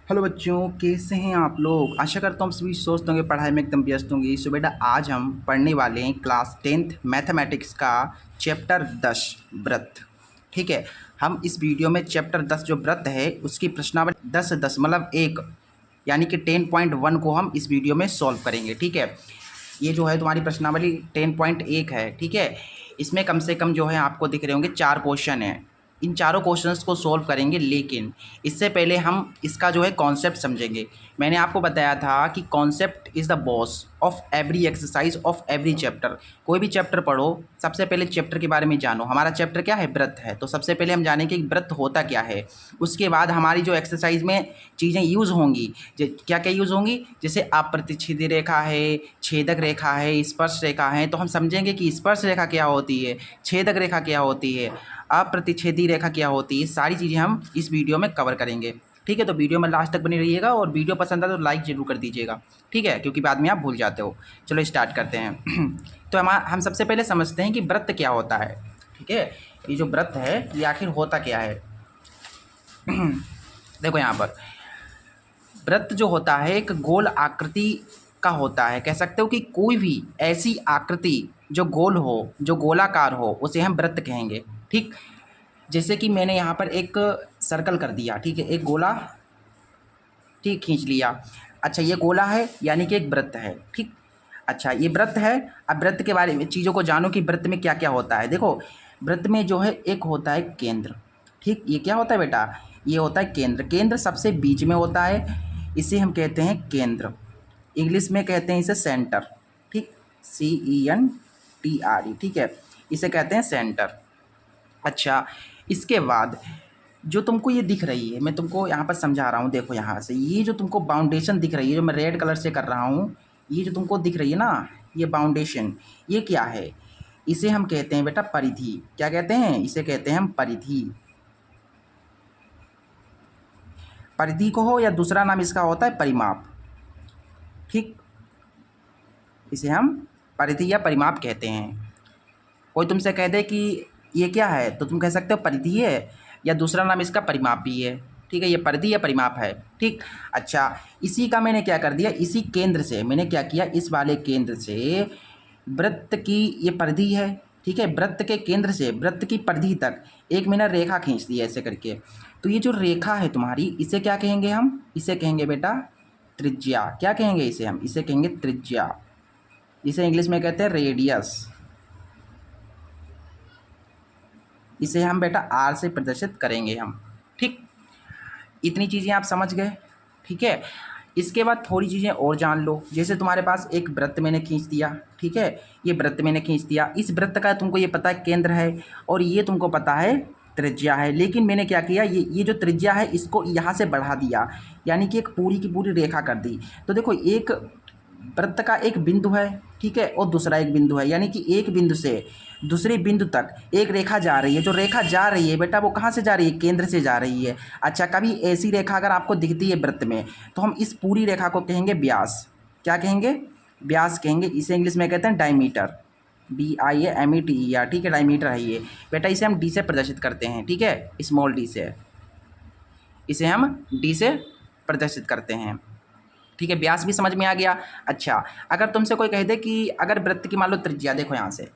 Hello बच्चों, कैसे हैं आप लोग। आशा करता हूँ सभी स्वस्थ होंगे, पढ़ाई में एकदम व्यस्त होंगे। सो बेटा, आज हम पढ़ने वाले हैं क्लास 10th मैथमेटिक्स का चैप्टर 10 व्रत। ठीक है, हम इस वीडियो में चैप्टर 10 जो व्रत है उसकी प्रश्नावली 10 मतलब 1 यानी कि 10.1 को हम इस वीडियो में सॉल्व करेंगे। ठीक है, ये जो है तुम्हारी प्रश्नावली 10.1 है। ठीक है, इसमें कम से कम जो है आपको दिख रहे होंगे 4 क्वेश्चन हैं। इन चारों क्वेश्चंस को सॉल्व करेंगे, लेकिन इससे पहले हम इसका जो है कॉन्सेप्ट समझेंगे। मैंने आपको बताया था कि concept is the boss of every exercise of every chapter. कोई भी चैप्टर पढ़ो, सबसे पहले चैप्टर के बारे में जानो। हमारा चैप्टर क्या है? व्रत है। तो सबसे पहले हम जानेंगे कि व्रत होता क्या है। उसके बाद हमारी जो एक्सरसाइज में चीज़ें यूज़ होंगी, क्या क्या यूज़ होंगी, जैसे अप्रतिच्छेदी रेखा है, छेदक रेखा है, स्पर्श रेखा है। तो हम समझेंगे कि स्पर्श रेखा क्या होती है, छेदक रेखा क्या होती है, अप्रतिच्छेदी रेखा क्या होती है। सारी चीज़ें हम इस वीडियो में कवर करेंगे। ठीक है, तो वीडियो में लास्ट तक बनी रहिएगा और वीडियो पसंद आए तो लाइक जरूर कर दीजिएगा। ठीक है, क्योंकि बाद में आप भूल जाते हो। चलो स्टार्ट करते हैं। तो हम सबसे पहले समझते हैं कि व्रत क्या होता है। ठीक है, ये जो व्रत है ये आखिर होता क्या है। देखो यहाँ पर व्रत जो होता है एक गोल आकृति का होता है। कह सकते हो कि कोई भी ऐसी आकृति जो गोल हो, जो गोलाकार हो, उसे हम व्रत कहेंगे। ठीक, जैसे कि मैंने यहाँ पर एक सर्कल कर दिया। ठीक है, एक गोला ठीक खींच लिया। अच्छा, ये गोला है यानी कि एक व्रत है। ठीक, अच्छा ये व्रत है। अब व्रत के बारे में चीज़ों को जानो कि व्रत में क्या क्या होता है। देखो, व्रत में जो है एक होता है केंद्र। ठीक, ये क्या होता है बेटा? ये होता है केंद्र। केंद्र सबसे बीच में होता है, इसे हम कहते हैं केंद्र। इंग्लिश में कहते हैं इसे सेंटर। ठीक, CENTRE। ठीक है, इसे कहते हैं सेंटर। अच्छा, इसके बाद जो तुमको ये दिख रही है, मैं तुमको यहाँ पर समझा रहा हूँ। देखो यहाँ से ये जो तुमको बाउंडेशन दिख रही है, जो मैं रेड कलर से कर रहा हूँ, ये जो तुमको दिख रही है ना, ये बाउंडेशन, ये क्या है? इसे हम कहते हैं बेटा परिधि। क्या कहते हैं? इसे कहते हैं हम परिधि। परिधि को हो या दूसरा नाम इसका होता है परिमाप। ठीक, इसे हम परिधि या परिमाप कहते हैं। कोई तुमसे कह दे कि ये क्या है, तो तुम कह सकते हो परिधि है, या दूसरा नाम इसका परिमाप भी है। ठीक है, ये परिधि या परिमाप है। ठीक, अच्छा इसी का मैंने क्या कर दिया, इसी केंद्र से मैंने क्या किया, इस वाले केंद्र से वृत्त की ये परिधि है। ठीक है, वृत्त के केंद्र से वृत्त की परिधि तक एक मैंने रेखा खींच दी ऐसे करके। तो ये जो रेखा है तुम्हारी, इसे क्या कहेंगे हम? इसे कहेंगे बेटा त्रिज्या। क्या कहेंगे इसे हम? इसे कहेंगे त्रिज्या। इसे इंग्लिश में कहते हैं रेडियस। इसे हम बेटा आर से प्रदर्शित करेंगे हम। ठीक, इतनी चीज़ें आप समझ गए। ठीक है, इसके बाद थोड़ी चीज़ें और जान लो। जैसे तुम्हारे पास एक वृत्त मैंने खींच दिया। ठीक है, ये वृत्त मैंने खींच दिया। इस वृत्त का तुमको ये पता है केंद्र है, और ये तुमको पता है त्रिज्या है। लेकिन मैंने क्या किया, ये जो त्रिज्या है इसको यहाँ से बढ़ा दिया, यानी कि एक पूरी की पूरी रेखा कर दी। तो देखो, एक वृत्त का एक बिंदु है, ठीक है, और दूसरा एक बिंदु है, यानी कि एक बिंदु से दूसरे बिंदु तक एक रेखा जा रही है। जो रेखा जा रही है बेटा, वो कहाँ से जा रही है? केंद्र से जा रही है। अच्छा, कभी ऐसी रेखा अगर आपको दिखती है वृत्त में, तो हम इस पूरी रेखा को कहेंगे व्यास। क्या कहेंगे? व्यास कहेंगे। इसे इंग्लिश में कहते हैं डायमीटर। DIAMETER। ठीक है, डायमीटर है ये बेटा। इसे हम डी से प्रदर्शित करते हैं। ठीक है, स्मॉल डी से, इसे हम डी से प्रदर्शित करते हैं। ठीक है, व्यास भी समझ में आ गया। अच्छा, अगर तुमसे कोई कह दे कि अगर वृत्त की मान लो त्रिज्या, देखो यहाँ से,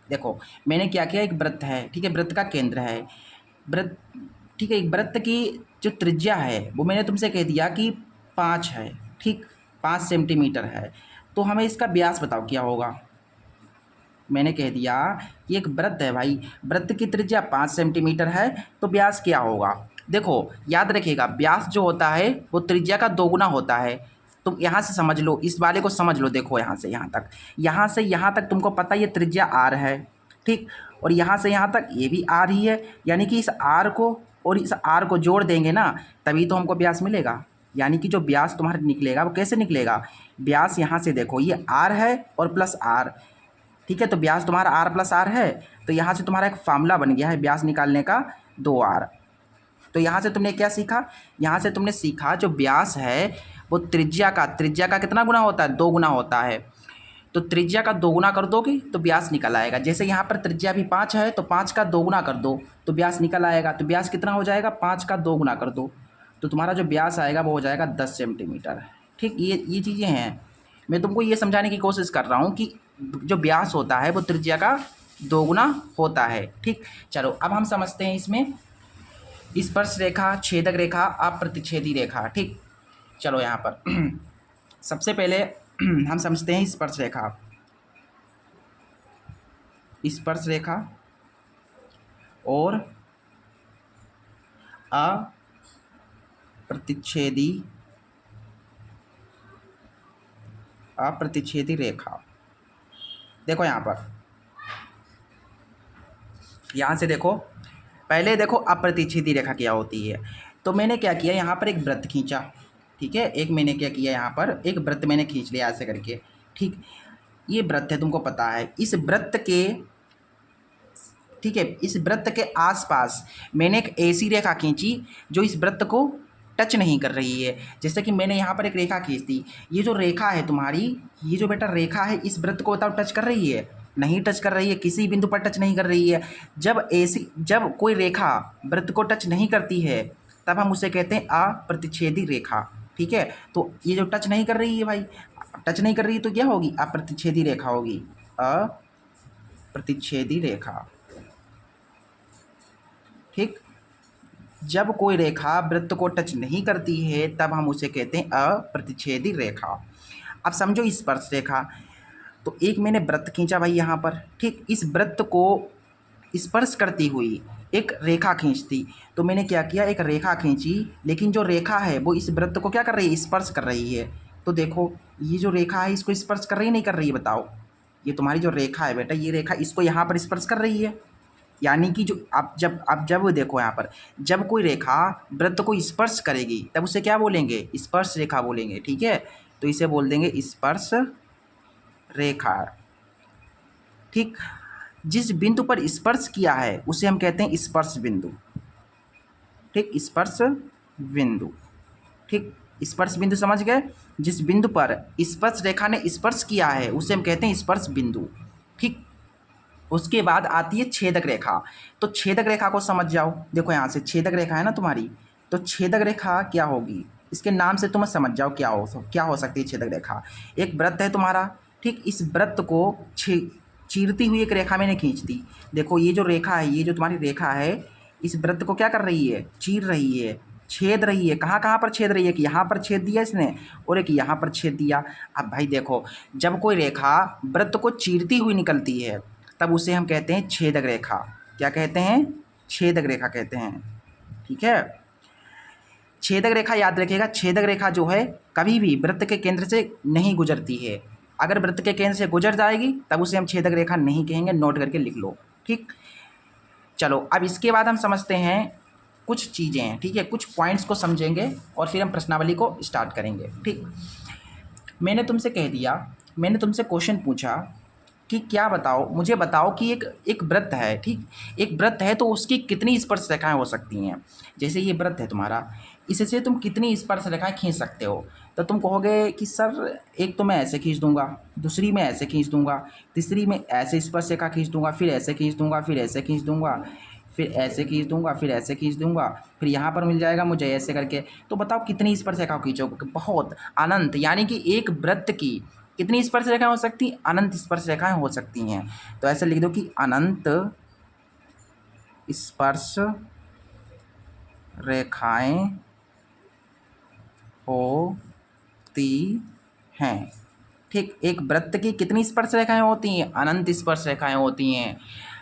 देखो मैंने क्या किया, एक वृत्त है। ठीक है, वृत्त का केंद्र है वृत्त। ठीक है, एक वृत्त की जो त्रिज्या है वो मैंने तुमसे कह दिया कि 5 है। ठीक, 5 सेंटीमीटर है। तो हमें इसका व्यास बताओ क्या होगा। मैंने कह दिया कि एक वृत्त है भाई, वृत्त की त्रिज्या 5 सेंटीमीटर है, तो व्यास क्या होगा? देखो याद रखिएगा, व्यास जो होता है वो त्रिज्या का दोगुना होता है। तुम यहाँ से समझ लो, इस वाले को समझ लो। देखो यहाँ से यहाँ तक, यहाँ से यहाँ तक तुमको पता है ये त्रिज्या आर है। ठीक, और यहाँ से यहाँ तक ये भी आर ही है, यानी कि इस आर को और इस आर को जोड़ देंगे ना, तभी तो हमको व्यास मिलेगा। यानी कि जो व्यास तुम्हारा निकलेगा वो कैसे निकलेगा? व्यास यहाँ से देखो, ये आर है और प्लस आर। ठीक है, तो व्यास तुम्हारा आर प्लस आर है, तो यहाँ से तुम्हारा एक फार्मूला बन गया है व्यास निकालने का, 2r। तो यहाँ से तुमने क्या सीखा? यहाँ से तुमने सीखा जो व्यास है वो त्रिज्या का कितना गुना होता है? 2 गुना होता है। तो त्रिज्या का 2 गुना कर दोगे तो व्यास निकल आएगा। जैसे यहाँ पर त्रिज्या भी 5 है, तो 5 का 2 गुना कर दो तो व्यास निकल आएगा। तो व्यास कितना हो जाएगा? 5 का 2 गुना कर दो तो तुम्हारा जो व्यास आएगा वो हो जाएगा 10 सेंटीमीटर। ठीक, ये चीज़ें हैं। मैं तुमको ये समझाने की कोशिश कर रहा हूँ कि जो व्यास होता है वो त्रिज्या का दोगुना होता है। ठीक, चलो अब हम समझते हैं इसमें स्पर्श रेखा, छेदक रेखा, अप्रतिच्छेदी रेखा। ठीक, चलो यहाँ पर सबसे पहले हम समझते हैं स्पर्श रेखा। स्पर्श रेखा और अप्रतिच्छेदी रेखा। देखो यहाँ पर, यहाँ से देखो, पहले देखो अप्रतिच्छेदी रेखा क्या होती है। तो मैंने क्या किया, यहाँ पर एक वृत्त खींचा। ठीक है, एक मैंने क्या किया, यहाँ पर एक वृत्त मैंने खींच लिया ऐसे करके। ठीक, ये वृत्त है, तुमको पता है। इस वृत्त के, ठीक है, इस वृत्त के आसपास मैंने एक ऐसी रेखा खींची जो इस वृत्त को टच नहीं कर रही है। जैसे कि मैंने यहाँ पर एक रेखा खींच दी। ये जो रेखा है तुम्हारी, ये जो बेटा रेखा है, इस वृत्त को बताओ टच कर रही है? नहीं टच कर रही है, किसी बिंदु पर टच नहीं कर रही है। जब कोई रेखा वृत्त को टच नहीं करती है तब हम उसे कहते हैं अप्रतिच्छेदी रेखा। ठीक है, तो ये जो टच नहीं कर रही है भाई, टच नहीं कर रही है तो क्या होगी? अप्रतिच्छेदी रेखा होगी, अप्रतिच्छेदी रेखा। ठीक, जब कोई रेखा वृत्त को टच नहीं करती है तब हम उसे कहते हैं अप्रतिच्छेदी रेखा। अब समझो स्पर्श रेखा। तो एक मैंने वृत्त खींचा भाई यहाँ पर। ठीक, इस वृत्त को स्पर्श करती हुई एक रेखा खींचती। तो मैंने क्या किया, एक रेखा खींची, लेकिन जो रेखा है वो इस वृत्त को क्या कर रही है? स्पर्श कर रही है। तो देखो, ये जो रेखा है इसको स्पर्श कर रही है नहीं कर रही है? बताओ, ये तुम्हारी जो रेखा है बेटा, ये रेखा इसको यहाँ पर स्पर्श कर रही है। यानी कि जो जब देखो यहाँ पर, जब कोई रेखा वृत्त को स्पर्श करेगी तब उसे क्या बोलेंगे? स्पर्श रेखा बोलेंगे। ठीक है, तो इसे बोल देंगे स्पर्श रेखा। ठीक, जिस बिंदु पर स्पर्श किया है उसे हम कहते हैं स्पर्श बिंदु। ठीक, स्पर्श बिंदु। ठीक, स्पर्श बिंदु समझ गए? जिस बिंदु पर स्पर्श रेखा ने स्पर्श किया है उसे हम कहते हैं स्पर्श बिंदु। ठीक, उसके बाद आती है छेदक रेखा। तो छेदक रेखा को समझ जाओ। देखो यहाँ से छेदक रेखा है ना तुम्हारी, तो छेदक रेखा क्या होगी? इसके नाम से तुम समझ जाओ क्या हो सकती है छेदक रेखा। एक वृत्त है तुम्हारा। ठीक, इस वृत्त को चीरती हुई एक रेखा मैंने खींच दी। देखो ये जो रेखा है, ये जो तुम्हारी रेखा है, इस वृत्त को क्या कर रही है? चीर रही है, छेद रही है। कहाँ कहाँ पर छेद रही है? कि यहाँ पर छेद दिया इसने और एक यहाँ पर छेद दिया। अब भाई देखो, जब कोई रेखा वृत्त को चीरती हुई निकलती है तब उसे हम कहते हैं छेदक रेखा। क्या कहते हैं? छेदक रेखा कहते हैं। ठीक है, छेदक रेखा याद रखिएगा, छेदक रेखा जो है कभी भी वृत्त के केंद्र से नहीं गुजरती है। अगर वृत्त के केंद्र से गुजर जाएगी तब उसे हम छेदक रेखा नहीं कहेंगे, नोट करके लिख लो। ठीक, चलो अब इसके बाद हम समझते हैं कुछ चीज़ें हैं। ठीक है, कुछ पॉइंट्स को समझेंगे और फिर हम प्रश्नावली को स्टार्ट करेंगे। ठीक, मैंने तुमसे कह दिया, मैंने तुमसे क्वेश्चन पूछा कि क्या बताओ, मुझे बताओ कि एक वृत्त है। ठीक, एक वृत्त है तो उसकी कितनी स्पर्श रेखाएं हो सकती हैं? जैसे ये वृत्त है तुम्हारा, इससे तुम कितनी स्पर्श रेखाएं खींच सकते हो? तो तुम कहोगे कि सर एक तो मैं ऐसे खींच दूंगा, दूसरी में ऐसे खींच दूंगा, तीसरी में ऐसे स्पर्श रेखा खींच दूंगा, फिर ऐसे खींच दूंगा, फिर ऐसे खींच दूंगा, फिर ऐसे खींच दूंगा, फिर ऐसे खींच दूंगा, फिर यहाँ पर मिल जाएगा मुझे ऐसे करके। तो बताओ कितनी स्पर्श रेखा खींचोगे? बहुत, अनंत। यानी कि एक वृत्त की कितनी स्पर्श रेखाएं हो सकती? अनंत स्पर्श रेखाएं हो सकती हैं। तो ऐसे लिख दो कि अनंत स्पर्श रेखाएं होती हैं। ठीक, एक वृत्त की कितनी स्पर्श रेखाएं होती हैं? अनंत स्पर्श रेखाएं होती हैं।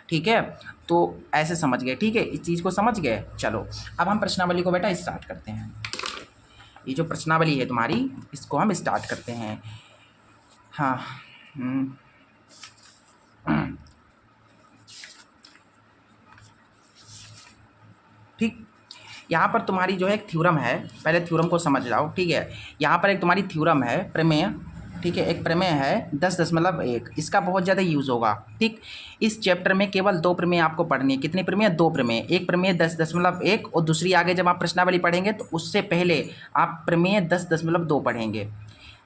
ठीक है, तो ऐसे समझ गए। ठीक है, इस चीज़ को समझ गए। चलो अब हम प्रश्नावली को बेटा स्टार्ट करते हैं। ये जो प्रश्नावली है तुम्हारी, इसको हम स्टार्ट करते हैं। हाँ, ठीक, यहाँ पर तुम्हारी जो है एक थ्योरम है, पहले थ्योरम को समझ जाओ। ठीक है, यहाँ पर एक तुम्हारी थ्योरम है, प्रमेय। ठीक है, एक प्रमेय है 10.1, इसका बहुत ज़्यादा यूज़ होगा। ठीक, इस चैप्टर में केवल 2 प्रमेय आपको पढ़नी है। कितनी प्रमेय? 2 प्रमेय। एक प्रमेय 10.1 और दूसरी आगे जब आप प्रश्नावली पढ़ेंगे तो उससे पहले आप प्रमेय 10.2 पढ़ेंगे।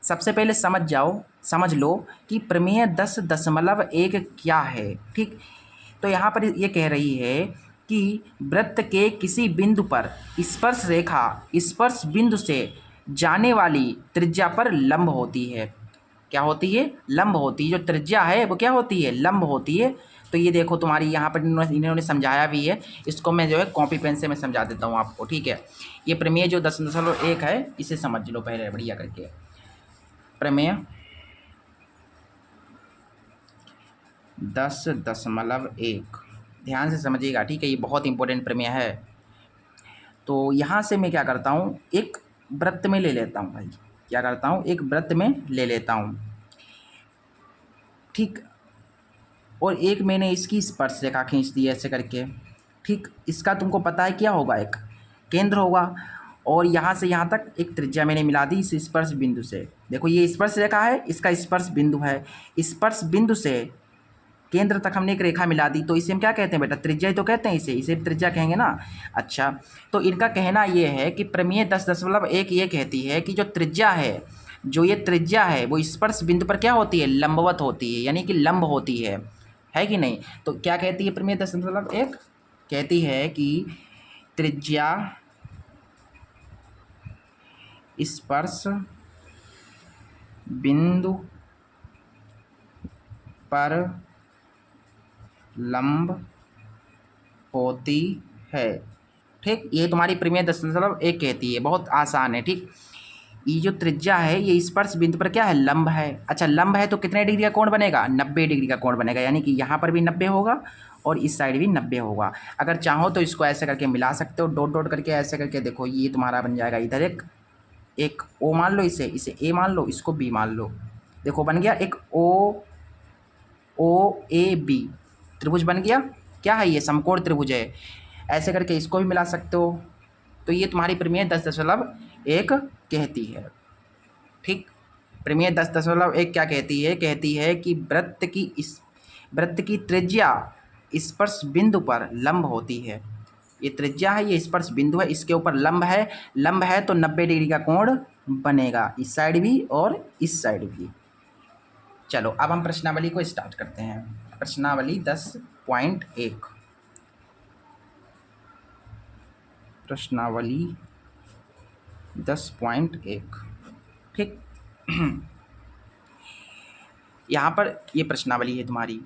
सबसे पहले समझ लो कि प्रमेय 10.1 क्या है। ठीक, तो यहाँ पर ये कह रही है कि वृत्त के किसी बिंदु पर स्पर्श रेखा स्पर्श बिंदु से जाने वाली त्रिज्या पर लंब होती है। क्या होती है? लंब होती है। जो त्रिज्या है वो क्या होती है? लंब होती है। तो ये देखो तुम्हारी यहाँ पर इन्होंने समझाया भी है, इसको मैं जो है कॉपी पेन से मैं समझा देता हूँ आपको, ठीक है। ये प्रमेय जो 10.1 है इसे समझ लो पहले बढ़िया करके। प्रमेय 10.1 ध्यान से समझिएगा, ठीक है। ये बहुत इंपॉर्टेंट प्रमेय है। तो यहाँ से मैं क्या करता हूँ, एक वृत्त में ले लेता हूँ भाई। क्या करता हूँ? एक वृत्त में ले लेता हूँ, ठीक। और एक मैंने इसकी स्पर्श रेखा खींच दी ऐसे करके, ठीक। इसका तुमको पता है क्या होगा? एक केंद्र होगा और यहाँ से यहाँ तक एक त्रिज्या मैंने मिला दी इस स्पर्श बिंदु से। देखो ये स्पर्श रेखा है, इसका स्पर्श बिंदु है। स्पर्श बिंदु से केंद्र तक हमने एक रेखा मिला दी, तो इसे हम क्या कहते हैं बेटा? त्रिज्या ही तो कहते हैं इसे त्रिज्या कहेंगे ना। अच्छा, तो इनका कहना ये है कि प्रमेय 10.1 ये कहती है कि जो त्रिज्या है, जो ये त्रिज्या है वो स्पर्श बिंदु पर क्या होती है? लंबवत होती है, यानी कि लंब होती है कि नहीं? तो क्या कहती है प्रमेय 10.1? कहती है कि त्रिज्या स्पर्श बिंदु पर लंब होती है, ठीक। ये तुम्हारी प्रमेय 10.1 कहती है, बहुत आसान है, ठीक। ये जो त्रिज्या है ये स्पर्श बिंदु पर क्या है? लंब है। अच्छा, लंब है तो कितने डिग्री का कोण बनेगा? 90 डिग्री का कोण बनेगा, यानी कि यहाँ पर भी 90 होगा और इस साइड भी 90 होगा। अगर चाहो तो इसको ऐसे करके मिला सकते हो, डॉट डॉट करके ऐसे करके। देखो ये तुम्हारा बन जाएगा इधर एक ओ मान लो, इसे ए मान लो, इसको बी मान लो। देखो बन गया एक ओ ए बी त्रिभुज बन गया। क्या है? ये समकोण त्रिभुज है। ऐसे करके इसको भी मिला सकते हो। तो ये तुम्हारी प्रमेय 10.1 कहती है, ठीक। प्रमेय 10.1 क्या कहती है? कहती है कि वृत्त की त्रिज्या स्पर्श बिंदु पर लंब होती है। ये त्रिज्या है, ये स्पर्श बिंदु है, इसके ऊपर लंब है। लंब है तो 90 डिग्री का कोण बनेगा, इस साइड भी और इस साइड भी। चलो अब हम प्रश्नावली को स्टार्ट करते हैं। प्रश्नावली 10.1, प्रश्नावली 10.1, ठीक। यहाँ पर ये प्रश्नावली है तुम्हारी।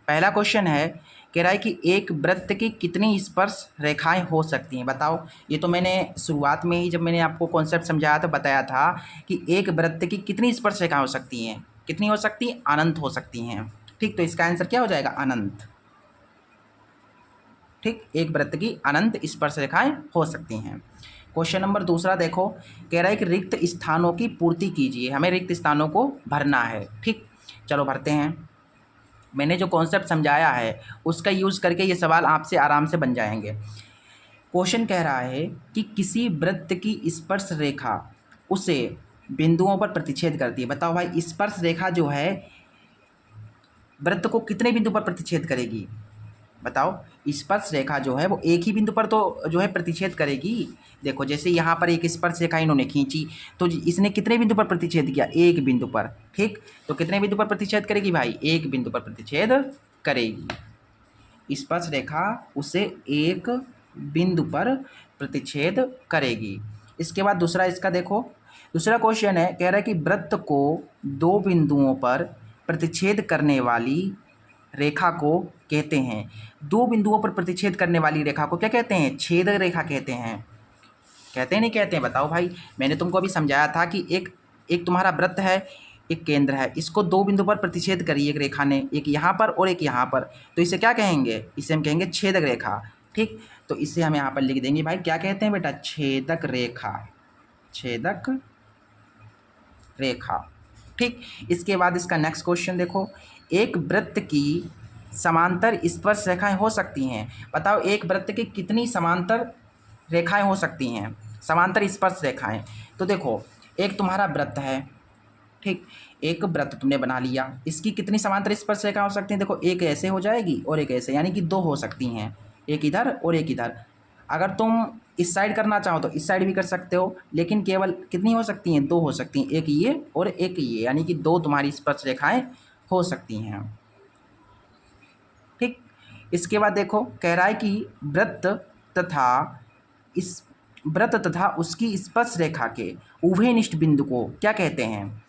पहला क्वेश्चन है, कह रहा है कि एक वृत्त की कितनी स्पर्श रेखाएं हो सकती हैं? बताओ। ये तो मैंने शुरुआत में ही जब मैंने आपको कॉन्सेप्ट समझाया तो बताया था कि एक वृत्त की कितनी स्पर्श रेखाएं हो सकती हैं? कितनी हो सकती हैं? अनंत हो सकती हैं, ठीक। तो इसका आंसर क्या हो जाएगा? अनंत, ठीक। एक वृत्त की अनंत स्पर्श रेखाएं हो सकती हैं। क्वेश्चन नंबर दूसरा देखो, कह रहा है कि रिक्त स्थानों की पूर्ति कीजिए। हमें रिक्त स्थानों को भरना है, ठीक। चलो भरते हैं। मैंने जो कॉन्सेप्ट समझाया है उसका यूज़ करके ये सवाल आपसे आराम से बन जाएंगे। क्वेश्चन कह रहा है कि किसी वृत्त की स्पर्श रेखा उसे बिंदुओं पर प्रतिच्छेद करती है। बताओ भाई, स्पर्श रेखा जो है वृत्त को कितने बिंदु पर प्रतिच्छेद करेगी? बताओ। स्पर्श रेखा जो है वो एक ही बिंदु पर तो जो है प्रतिच्छेद करेगी। देखो जैसे यहाँ पर एक स्पर्श रेखा इन्होंने खींची तो इसने कितने बिंदु पर प्रतिच्छेद किया? एक बिंदु पर, ठीक। तो कितने बिंदु पर प्रतिच्छेद करेगी भाई? एक बिंदु पर प्रतिच्छेद करेगी। स्पर्श रेखा उसे एक बिंदु पर प्रतिच्छेद करेगी। इसके बाद दूसरा इसका देखो, दूसरा क्वेश्चन है, कह रहा है कि वृत्त को दो बिंदुओं पर प्रतिच्छेद करने वाली रेखा को कहते हैं। दो बिंदुओं पर प्रतिच्छेद करने वाली रेखा को क्या कहते हैं? छेदक रेखा कहते हैं। कहते हैं नहीं कहते हैं? बताओ भाई। मैंने तुमको अभी समझाया था कि एक तुम्हारा वृत्त है, एक केंद्र है, इसको दो बिंदु पर प्रतिच्छेद करी एक रेखा ने, एक यहाँ पर और एक यहाँ पर, तो इसे क्या कहेंगे? इसे हम कहेंगे छेदक रेखा, ठीक। तो इसे हम यहाँ पर लिख देंगे भाई, क्या कहते हैं बेटा? छेदक रेखा, छेदक रेखा, ठीक। इसके बाद इसका नेक्स्ट क्वेश्चन देखो, एक वृत्त की समांतर स्पर्श रेखाएं हो सकती हैं। बताओ एक वृत्त की कितनी समांतर रेखाएं हो सकती हैं? समांतर स्पर्श रेखाएं। तो देखो एक तुम्हारा वृत्त है, ठीक। एक वृत्त तुमने बना लिया, इसकी कितनी समांतर स्पर्श रेखा हो सकती हैं? देखो एक ऐसे हो जाएगी और एक ऐसे, यानी कि दो हो सकती हैं, एक इधर और एक इधर। अगर तुम इस साइड करना चाहो तो इस साइड भी कर सकते हो, लेकिन केवल कितनी हो सकती हैं? दो हो सकती हैं, एक ये और एक ये, यानी कि दो तुम्हारी स्पर्श रेखाएं हो सकती हैं, ठीक। इसके बाद देखो कह रहा है कि इस वृत्त तथा उसकी स्पर्श रेखा के उभयनिष्ठ बिंदु को क्या कहते हैं।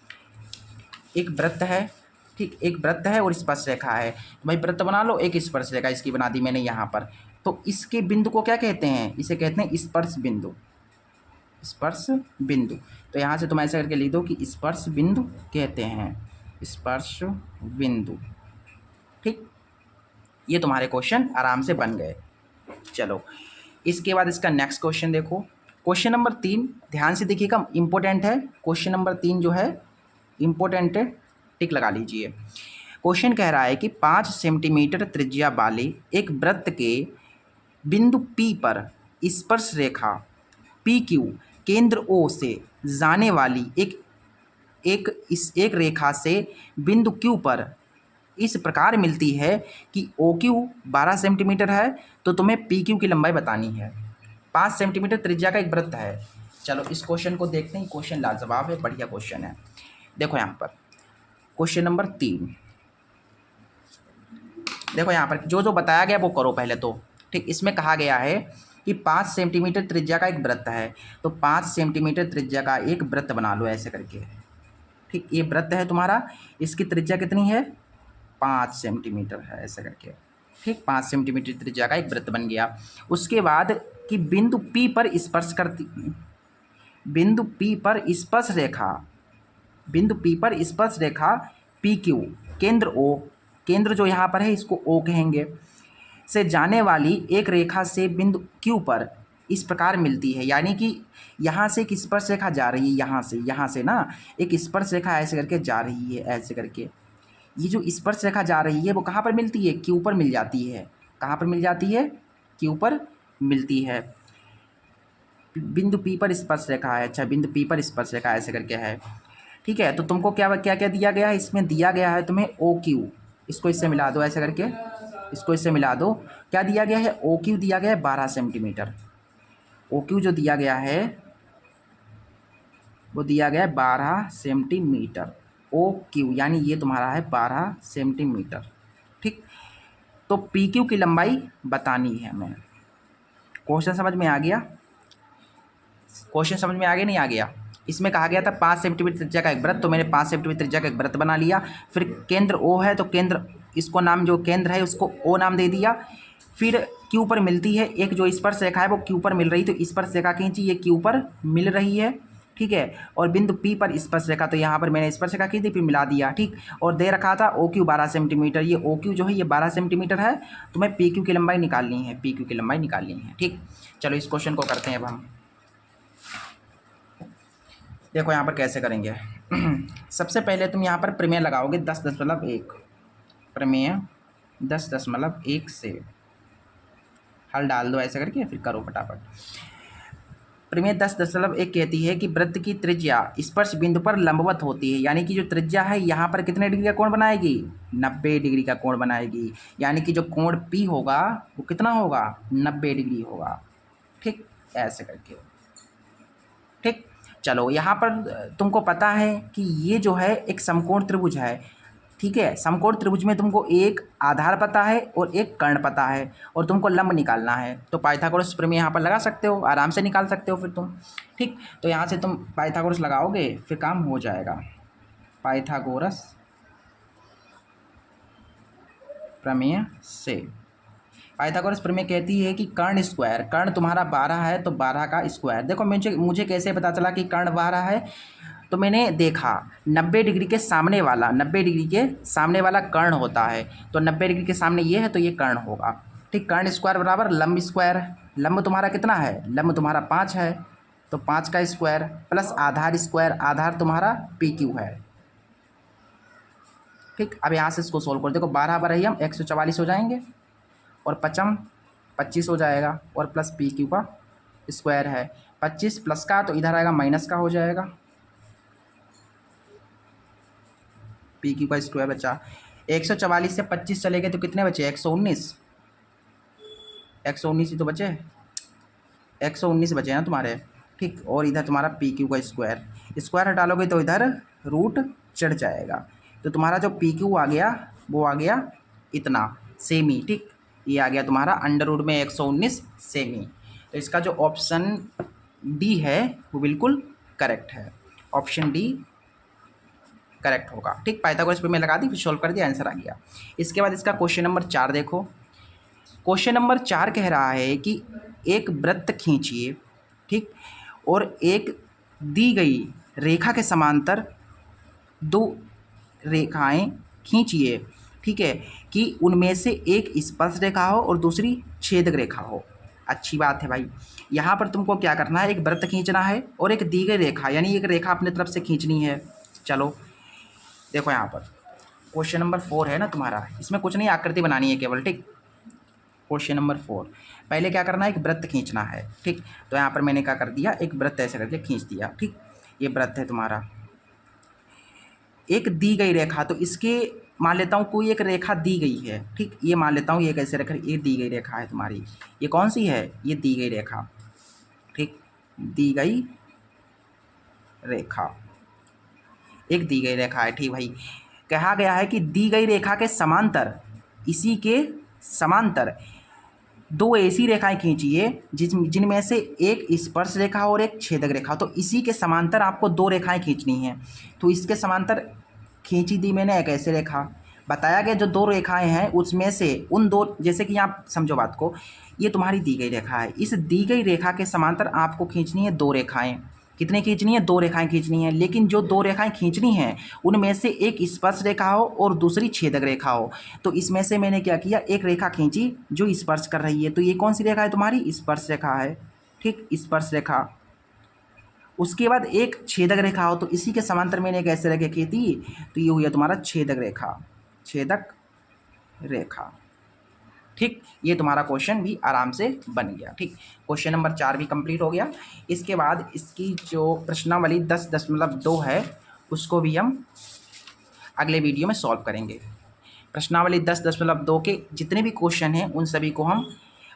एक वृत्त है, ठीक, एक वृत्त है और स्पर्श रेखा है, तो भाई वृत्त बना लो, एक स्पर्श रेखा इसकी बना दी मैंने यहाँ पर, तो इसके बिंदु को क्या कहते हैं, इसे कहते हैं स्पर्श बिंदु। स्पर्श बिंदु, तो यहाँ से तुम ऐसा करके लिख दो कि स्पर्श बिंदु कहते हैं, स्पर्श बिंदु। ठीक, ये तुम्हारे क्वेश्चन आराम से बन गए। चलो इसके बाद इसका नेक्स्ट क्वेश्चन देखो, क्वेश्चन नंबर 3 ध्यान से देखिएगा, इंपॉर्टेंट है क्वेश्चन नंबर 3 जो है इंपॉर्टेंट है, टिक लगा लीजिए। क्वेश्चन कह रहा है कि 5 सेंटीमीटर त्रिज्या वाले एक वृत्त के बिंदु P पर स्पर्श रेखा PQ केंद्र O से जाने वाली एक रेखा से बिंदु Q पर इस प्रकार मिलती है कि OQ 12 सेंटीमीटर है, तो तुम्हें PQ की लंबाई बतानी है। 5 सेंटीमीटर त्रिज्या का एक वृत्त है। चलो इस क्वेश्चन को देखते हैं, क्वेश्चन लाजवाब है, बढ़िया क्वेश्चन है। देखो यहाँ पर क्वेश्चन नंबर 3, देखो यहाँ पर जो जो बताया गया वो करो पहले तो, ठीक। इसमें कहा गया है कि 5 सेंटीमीटर त्रिज्या का एक वृत्त है, तो 5 सेंटीमीटर त्रिज्या का एक वृत्त बना लो ऐसे करके, ठीक। ये वृत्त है तुम्हारा, इसकी त्रिज्या कितनी है, 5 सेंटीमीटर है ऐसे करके, ठीक। 5 सेंटीमीटर त्रिज्या का एक वृत्त बन गया। उसके बाद कि बिंदु P पर स्पर्श करती, बिंदु P पर स्पर्श रेखा, बिंदु P पर स्पर्श रेखा PQ केंद्र O, केंद्र जो यहाँ पर है इसको O कहेंगे, से जाने वाली एक रेखा से बिंदु Q पर इस प्रकार मिलती है। यानी कि यहाँ से एक स्पर्श रेखा जा रही है, यहाँ से ना एक स्पर्श रेखा ऐसे करके जा रही है, ऐसे करके ये जो स्पर्श रेखा जा रही है वो कहाँ पर मिलती है, Q पर मिल जाती है। कहाँ पर मिल जाती है, Q पर मिलती है। बिंदु P पर स्पर्श रेखा है, अच्छा बिंदु P पर स्पर्श रेखा ऐसे करके है, ठीक है। तो तुमको क्या क्या क्या दिया गया है, इसमें दिया गया है तुम्हें OQ, इसको इससे मिला दो ऐसे करके, इसको इससे मिला दो, क्या दिया गया है, OQ दिया गया है 12 सेंटीमीटर। OQ जो दिया गया है वो दिया गया है 12 सेंटीमीटर, OQ यानी ये तुम्हारा है 12 सेंटीमीटर, ठीक। तो PQ की लंबाई बतानी है हमें। क्वेश्चन समझ में आ गया, क्वेश्चन समझ में आ गया नहीं आ गया। इसमें कहा गया था 5 सेंटीमीटर त्रिज्या का एक वृत्त, तो मैंने 5 सेंटीमीटर त्रिज्या का एक वृत्त बना लिया। फिर केंद्र O है तो केंद्र, इसको नाम जो केंद्र है उसको O नाम दे दिया। फिर Q पर मिलती है एक जो स्पर्श रेखा है वो Q पर मिल रही, तो स्पर्श रेखा खींची, ये Q पर मिल रही है, ठीक है। और बिंदु P पर स्पर्श रेखा, तो यहाँ पर मैंने स्पर्श रेखा खींची फिर मिला दिया, ठीक। और दे रखा था OQ 12 सेंटीमीटर, ये OQ जो है ये 12 सेंटीमीटर है, तो मैं PQ की लंबाई निकालनी है, PQ की लंबाई निकालनी है, ठीक। चलो इस क्वेश्चन को करते हैं अब हम। देखो यहाँ पर कैसे करेंगे सबसे पहले तुम यहाँ पर प्रमेय लगाओगे 10.1, प्रमेय 10.1 से हल डाल दो ऐसे करके, फिर करो फटाफट। प्रमेय 10.1 कहती है कि वृत्त की त्रिज्या स्पर्श बिंदु पर लंबवत होती है, यानी कि जो त्रिज्या है यहाँ पर कितने डिग्री का कोण बनाएगी, 90 डिग्री का कोण बनाएगी। यानी कि जो कोण P होगा वो कितना होगा, 90 डिग्री होगा, ठीक, ऐसे करके, ठीक। चलो यहाँ पर तुमको पता है कि ये जो है एक समकोण त्रिभुज है, ठीक है। समकोण त्रिभुज में तुमको एक आधार पता है और एक कर्ण पता है, और तुमको लंब निकालना है, तो पाइथागोरस प्रमेय यहाँ पर लगा सकते हो, आराम से निकाल सकते हो फिर तुम, ठीक। तो यहाँ से तुम पाइथागोरस लगाओगे फिर काम हो जाएगा। पाइथागोरस प्रमेय से, पाइथागोरस प्रमेय कहती है कि कर्ण स्क्वायर, कर्ण तुम्हारा 12 है तो 12 का स्क्वायर। देखो मुझे कैसे पता चला कि कर्ण 12 है, तो मैंने देखा 90 डिग्री के सामने वाला, 90 डिग्री के सामने वाला कर्ण होता है, तो 90 डिग्री के सामने ये है तो ये कर्ण होगा, ठीक। कर्ण स्क्वायर बराबर लंब स्क्वायर, लंब तुम्हारा कितना है, लंब तुम्हारा 5 है, तो 5 का स्क्वायर प्लस आधार स्क्वायर, आधार तुम्हारा PQ है, ठीक। अब यहाँ से इसको सोल्व कर देखो, 12 बराबर हम 144 हो जाएंगे, और 5 25 हो जाएगा, और प्लस PQ का स्क्वायर है, 25 प्लस का तो इधर आएगा माइनस का हो जाएगा, PQ का स्क्वायर बचा। 144 से 25 चले गए तो कितने बचे, 119, 119 ही तो बचे, 119 बचे ना तुम्हारे, ठीक। और इधर तुम्हारा PQ का स्क्वायर, स्क्वायर हटा लोगे तो इधर रूट चढ़ जाएगा, तो तुम्हारा जो PQ आ गया वो आ गया इतना, सेमी, ठीक। ये आ गया तुम्हारा अंडर रूट में 119 सेमी। तो इसका जो ऑप्शन डी है वो बिल्कुल करेक्ट है, ऑप्शन डी करेक्ट होगा। ठीक, पाइथागोरस पे मैं लगा दी, फिर सॉल्व कर दिया, आंसर आ गया। इसके बाद इसका क्वेश्चन नंबर 4 देखो। क्वेश्चन नंबर 4 कह रहा है कि एक वृत्त खींचिए, ठीक, और एक दी गई रेखा के समांतर दो रेखाएं खींचिए, ठीक है, कि उनमें से एक स्पर्श रेखा हो और दूसरी छेदक रेखा हो। अच्छी बात है भाई। यहाँ पर तुमको क्या करना है, एक वृत्त खींचना है और एक दी गई रेखा, यानी एक रेखा अपने तरफ से खींचनी है। चलो देखो यहाँ पर क्वेश्चन नंबर 4 है ना तुम्हारा, इसमें कुछ नहीं, आकृति बनानी है केवल। ठीक, क्वेश्चन नंबर 4, पहले क्या करना है, एक वृत्त खींचना है। ठीक, तो यहाँ पर मैंने क्या कर दिया, एक वृत्त ऐसे करके खींच दिया। ठीक, ये वृत्त है तुम्हारा, एक दी गई रेखा, तो इसके मान लेता हूँ कोई एक रेखा दी गई है। ठीक, ये मान लेता हूँ ये कैसे रेखा, ये दी गई रेखा है तुम्हारी। ये कौन सी है, ये दी गई रेखा। ठीक, दी गई रेखा, एक दी गई रेखा है। ठीक भाई, कहा गया है कि दी गई रेखा के समांतर, इसी के समांतर दो ऐसी रेखाएं खींचिए जिनमें से एक स्पर्श रेखा और एक छेदक रेखा। तो इसी के समांतर आपको दो रेखाएं खींचनी हैं। तो इसके समांतर खींची दी मैंने एक ऐसे रेखा, बताया गया जो दो रेखाएं हैं उसमें से उन दो, जैसे कि आप समझो बात को, ये तुम्हारी दी गई रेखा है, इस दी गई रेखा के समांतर आपको खींचनी है दो रेखाएं। कितने खींचनी है, दो रेखाएं खींचनी है। लेकिन जो दो रेखाएं खींचनी हैं उनमें से एक स्पर्श रेखा हो और दूसरी छेदक रेखा हो। तो इसमें से मैंने क्या किया, एक रेखा खींची जो स्पर्श कर रही है। तो ये कौन सी रेखा है तुम्हारी, स्पर्श रेखा है। ठीक, स्पर्श रेखा। उसके बाद एक छेदक रेखा हो, तो इसी के समांतर मैंने एक ऐसे रेखा की थी, तो ये हुआ तुम्हारा छेदक रेखा, छेदक रेखा। ठीक, ये तुम्हारा क्वेश्चन भी आराम से बन गया। ठीक, क्वेश्चन नंबर 4 भी कंप्लीट हो गया। इसके बाद इसकी जो प्रश्नावली 10.2 है उसको भी हम अगले वीडियो में सॉल्व करेंगे। प्रश्नावली 10.2 के जितने भी क्वेश्चन हैं उन सभी को हम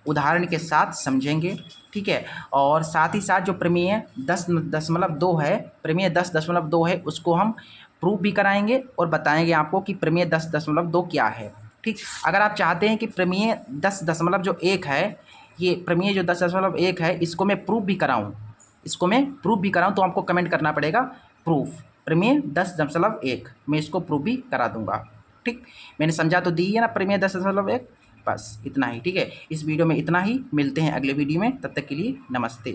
उदाहरण के साथ समझेंगे। ठीक है, और साथ ही साथ जो प्रमेय 10.2 है, प्रमेय 10.2 है, उसको हम प्रूफ भी कराएंगे और बताएंगे आपको कि प्रमेय 10.2 क्या है। ठीक, अगर आप चाहते हैं कि प्रमेय 10.1 है, ये प्रमेय जो 10.1 है इसको मैं प्रूफ भी कराऊँ, तो आपको कमेंट करना पड़ेगा प्रूफ प्रमेय 10.1, मैं इसको प्रूफ भी करा दूंगा। ठीक, मैंने समझा तो दी है ना प्रमेय 10.1, बस इतना ही। ठीक है, इस वीडियो में इतना ही, मिलते हैं अगले वीडियो में, तब तक के लिए नमस्ते।